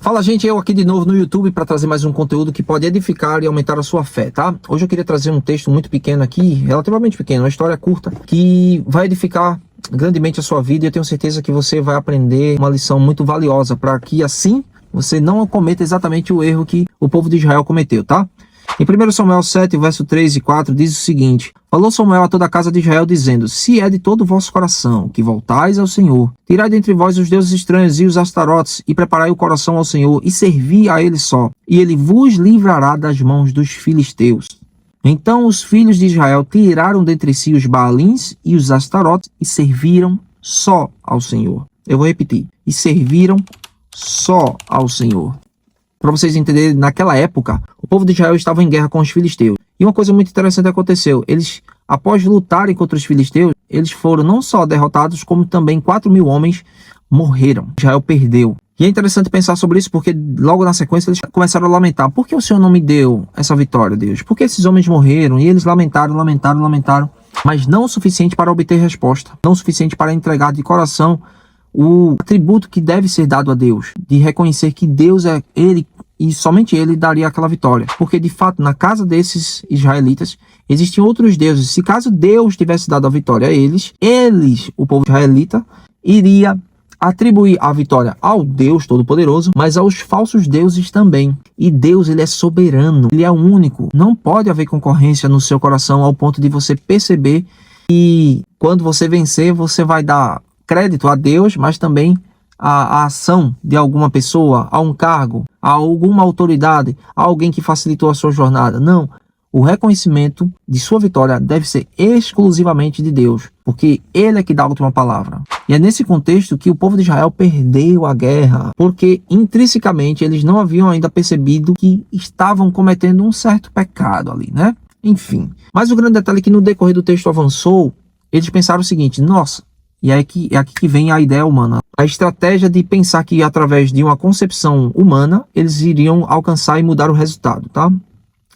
Fala, gente, eu aqui de novo no YouTube para trazer mais um conteúdo que pode edificar e aumentar a sua fé, tá? Hoje eu queria trazer um texto muito pequeno aqui, relativamente pequeno, uma história curta, que vai edificar grandemente a sua vida e eu tenho certeza que você vai aprender uma lição muito valiosa para que assim você não cometa exatamente o erro que o povo de Israel cometeu, tá? Em 1 Samuel 7, verso 3 e 4, diz o seguinte: Falou Samuel a toda a casa de Israel, dizendo: Se é de todo o vosso coração que voltais ao Senhor, tirai dentre vós os deuses estranhos e os astarotes, e preparai o coração ao Senhor, e servi a ele só, e ele vos livrará das mãos dos filisteus. Então os filhos de Israel tiraram dentre si os Baalins e os astarotes, e serviram só ao Senhor. Eu vou repetir: e serviram só ao Senhor. Para vocês entenderem, naquela época, o povo de Israel estava em guerra com os filisteus. E uma coisa muito interessante aconteceu. Eles, após lutarem contra os filisteus, eles foram não só derrotados, como também 4.000 homens morreram. Israel perdeu. E é interessante pensar sobre isso, porque logo na sequência eles começaram a lamentar. Por que o Senhor não me deu essa vitória, Deus? Por que esses homens morreram? E eles lamentaram, mas não o suficiente para obter resposta. Não o suficiente para entregar de coração o atributo que deve ser dado a Deus, de reconhecer que Deus é Ele e somente Ele daria aquela vitória. Porque de fato, na casa desses israelitas, existiam outros deuses. Se caso Deus tivesse dado a vitória a eles, o povo israelita, iria atribuir a vitória ao Deus Todo-Poderoso, mas aos falsos deuses também. E Deus, Ele é soberano, Ele é único. Não pode haver concorrência no seu coração ao ponto de você perceber que quando você vencer, você vai dar crédito a Deus, mas também a ação de alguma pessoa, a um cargo, a alguma autoridade, a alguém que facilitou a sua jornada. Não. O reconhecimento de sua vitória deve ser exclusivamente de Deus, porque Ele é que dá a última palavra. E é nesse contexto que o povo de Israel perdeu a guerra, porque intrinsecamente eles não haviam ainda percebido que estavam cometendo um certo pecado ali, né? Enfim. Mas o grande detalhe é que no decorrer do texto avançou, eles pensaram o seguinte: nossa, e é aqui que vem a ideia humana. A estratégia de pensar que através de uma concepção humana, eles iriam alcançar e mudar o resultado, tá?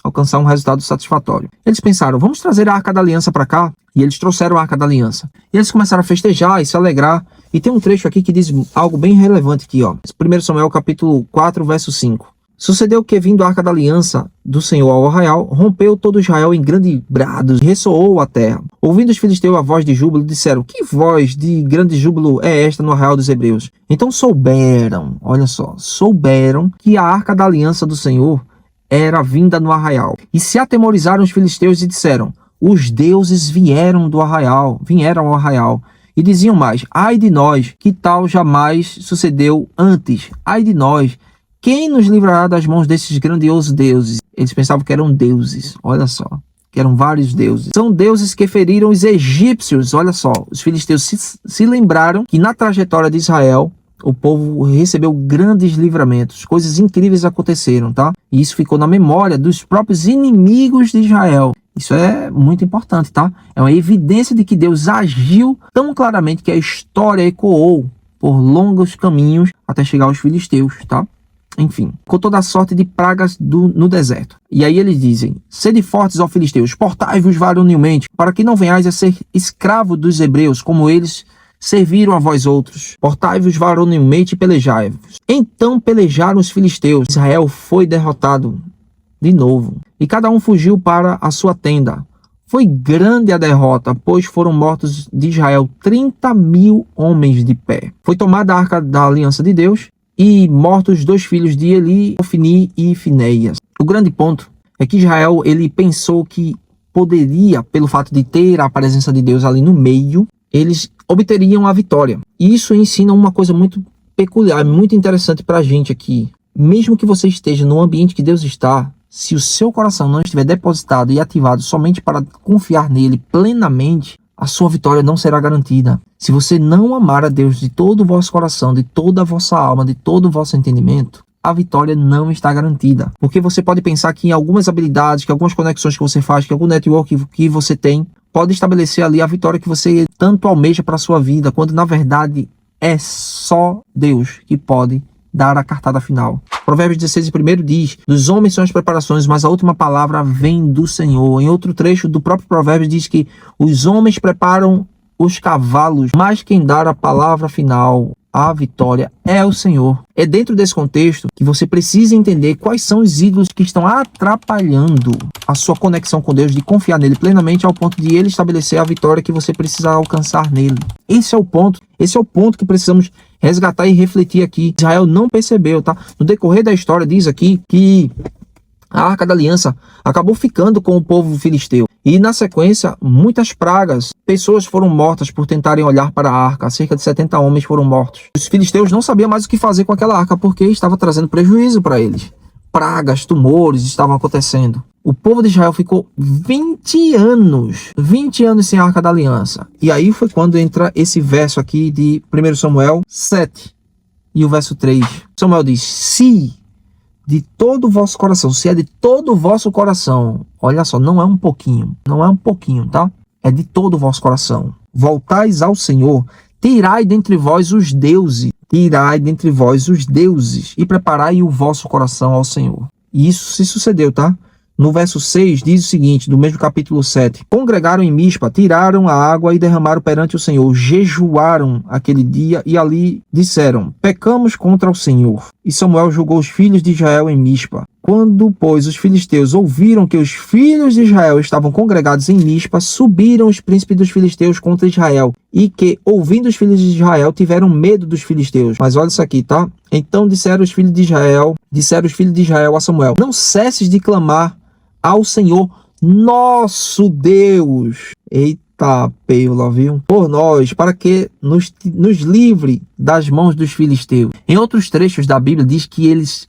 Alcançar um resultado satisfatório. Eles pensaram: vamos trazer a Arca da Aliança para cá? E eles trouxeram a Arca da Aliança. E eles começaram a festejar e se alegrar. E tem um trecho aqui que diz algo bem relevante aqui, ó. 1 Samuel capítulo 4, verso 5. Sucedeu que, vindo a Arca da Aliança do Senhor ao arraial, rompeu todo Israel em grande brados, e ressoou a terra. Ouvindo os filisteus a voz de júbilo, disseram: que voz de grande júbilo é esta no arraial dos hebreus? Então souberam, olha só, souberam que a Arca da Aliança do Senhor era vinda no arraial. E se atemorizaram os filisteus e disseram: os deuses vieram ao arraial. E diziam mais: ai de nós, que tal jamais sucedeu antes? Ai de nós, quem nos livrará das mãos desses grandiosos deuses? Eles pensavam que eram deuses, olha só, que eram vários deuses. São deuses que feriram os egípcios, olha só. Os filisteus se lembraram que na trajetória de Israel, o povo recebeu grandes livramentos, coisas incríveis aconteceram, tá? E isso ficou na memória dos próprios inimigos de Israel. Isso é muito importante, tá? É uma evidência de que Deus agiu tão claramente que a história ecoou por longos caminhos até chegar aos filisteus, tá? Enfim, com toda a sorte de pragas no deserto. E aí eles dizem: sede fortes, ó filisteus, portai-vos varonilmente, para que não venhais a ser escravo dos hebreus, como eles serviram a vós outros. Portai-vos varonilmente e pelejai-vos. Então pelejaram os filisteus. Israel foi derrotado de novo, e cada um fugiu para a sua tenda. Foi grande a derrota, pois foram mortos de Israel 30.000 homens de pé. Foi tomada a Arca da Aliança de Deus, e mortos os 2 filhos de Eli, Ofni e Finéias. O grande ponto é que Israel, ele pensou que poderia, pelo fato de ter a presença de Deus ali no meio, eles obteriam a vitória. E isso ensina uma coisa muito peculiar, muito interessante para a gente aqui. Mesmo que você esteja no ambiente que Deus está, se o seu coração não estiver depositado e ativado somente para confiar nele plenamente, a sua vitória não será garantida. Se você não amar a Deus de todo o vosso coração, de toda a vossa alma, de todo o vosso entendimento, a vitória não está garantida. Porque você pode pensar que em algumas habilidades, que algumas conexões que você faz, que algum network que você tem, pode estabelecer ali a vitória que você tanto almeja para a sua vida, quando na verdade é só Deus que pode dar a cartada final. Provérbios 16:1 diz: dos homens são as preparações, mas a última palavra vem do Senhor. Em outro trecho do próprio Provérbios diz que os homens preparam os cavalos, mas quem dá a palavra final a vitória é o Senhor. É dentro desse contexto que você precisa entender quais são os ídolos que estão atrapalhando a sua conexão com Deus, de confiar nele plenamente ao ponto de ele estabelecer a vitória que você precisa alcançar nele. Esse é o ponto que precisamos resgatar e refletir aqui. Israel não percebeu, tá? No decorrer da história diz aqui que a Arca da Aliança acabou ficando com o povo filisteu. E na sequência, muitas pragas, pessoas foram mortas por tentarem olhar para a arca. Cerca de 70 homens foram mortos. Os filisteus não sabiam mais o que fazer com aquela arca porque estava trazendo prejuízo para eles. Pragas, tumores estavam acontecendo. O povo de Israel ficou 20 anos sem a Arca da Aliança. E aí foi quando entra esse verso aqui de 1 Samuel 7 e o verso 3. Samuel diz: se de todo o vosso coração, se é de todo o vosso coração, olha só, não é um pouquinho, tá? É de todo o vosso coração. Voltais ao Senhor, tirai dentre vós os deuses, e preparai o vosso coração ao Senhor. E isso se sucedeu, tá? No verso 6 diz o seguinte, do mesmo capítulo 7. Congregaram em Mispa, tiraram a água e derramaram perante o Senhor. Jejuaram aquele dia e ali disseram: pecamos contra o Senhor. E Samuel julgou os filhos de Israel em Mispa. Quando, pois, os filisteus ouviram que os filhos de Israel estavam congregados em Mispa, subiram os príncipes dos filisteus contra Israel. E que, ouvindo os filhos de Israel, tiveram medo dos filisteus. Mas olha isso aqui, tá? Então disseram os filhos de Israel a Samuel: não cesses de clamar ao Senhor nosso Deus. Eita, peula, viu? Por nós, para que nos livre das mãos dos filisteus. Em outros trechos da Bíblia diz que eles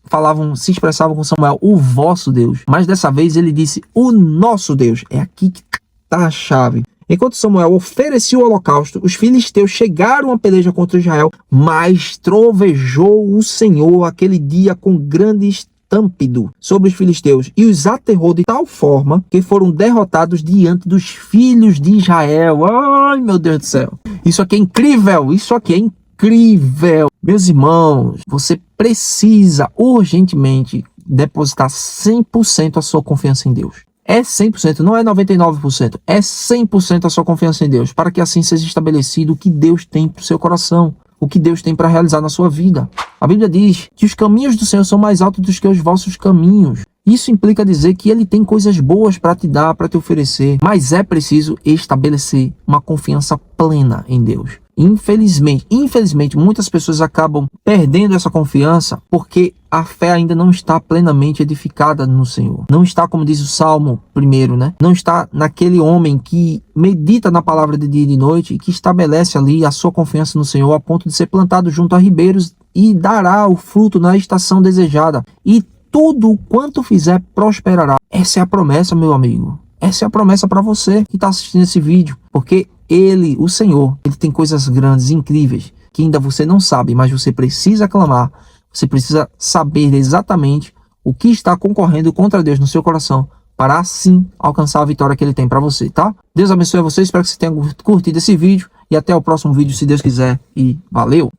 se expressavam com Samuel, o vosso Deus. Mas dessa vez ele disse, o nosso Deus. É aqui que está a chave. Enquanto Samuel oferecia o holocausto, os filisteus chegaram à peleja contra Israel, mas trovejou o Senhor aquele dia com grande estampido sobre os filisteus e os aterrou de tal forma que foram derrotados diante dos filhos de Israel. Ai, meu Deus do céu. Isso aqui é incrível. Meus irmãos, você precisa urgentemente depositar 100% a sua confiança em Deus. É 100%, não é 99%. É 100% a sua confiança em Deus, para que assim seja estabelecido o que Deus tem para o seu coração, o que Deus tem para realizar na sua vida. A Bíblia diz que os caminhos do Senhor são mais altos do que os vossos caminhos. Isso implica dizer que Ele tem coisas boas para te dar, para te oferecer, mas é preciso estabelecer uma confiança plena em Deus. Infelizmente, muitas pessoas acabam perdendo essa confiança porque a fé ainda não está plenamente edificada no Senhor. Não está, como diz o Salmo 1, né? Não está naquele homem que medita na palavra de dia e de noite e que estabelece ali a sua confiança no Senhor a ponto de ser plantado junto a ribeiros e dará o fruto na estação desejada. E tudo quanto fizer prosperará. Essa é a promessa, meu amigo. Essa é a promessa para você que está assistindo esse vídeo. Porque Ele, o Senhor, Ele tem coisas grandes, incríveis, que ainda você não sabe, mas você precisa clamar. Você precisa saber exatamente o que está concorrendo contra Deus no seu coração para assim alcançar a vitória que Ele tem para você, tá? Deus abençoe você, espero que você tenha curtido esse vídeo e até o próximo vídeo, se Deus quiser, e valeu!